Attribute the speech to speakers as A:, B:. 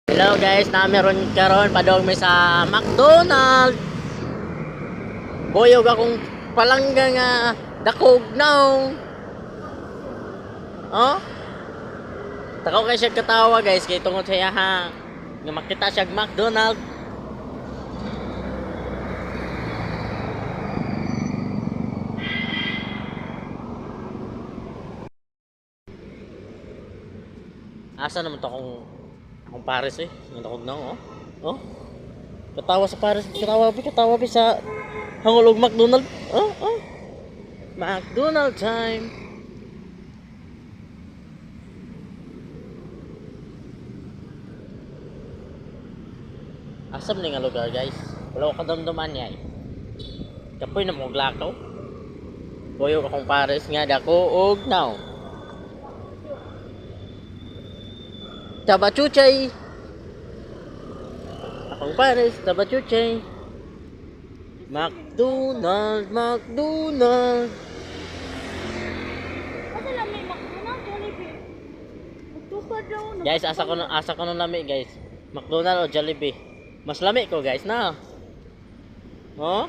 A: Hello guys, meron karon padong may sa McDonald's. Boyog akong palangga nga dakog now. Oh? Takaw kay siya katawa guys kay tungod sa iya ha. Nga makita siya McDonald's. Asa naman to akong Paris eh. Ang dakog na oh. Oh. Katawa sa Paris, katawa sa hangulog McDonald's. Oh, oh. McDonald's time. Asam ni nga lugar guys. Wala ko kadamdaman niya eh. Kapoy na mong lakaw. Boyo akong Paris nga dako og now. Tabachuchay. Akong Paris, tabachuchay. McDonald's.
B: Kasi lang may McDonald's, Jollibee. Magtukad daw na.
A: Guys, asa ko nung lami guys. McDonald's o Jollibee. Mas lami ko guys na. Oh?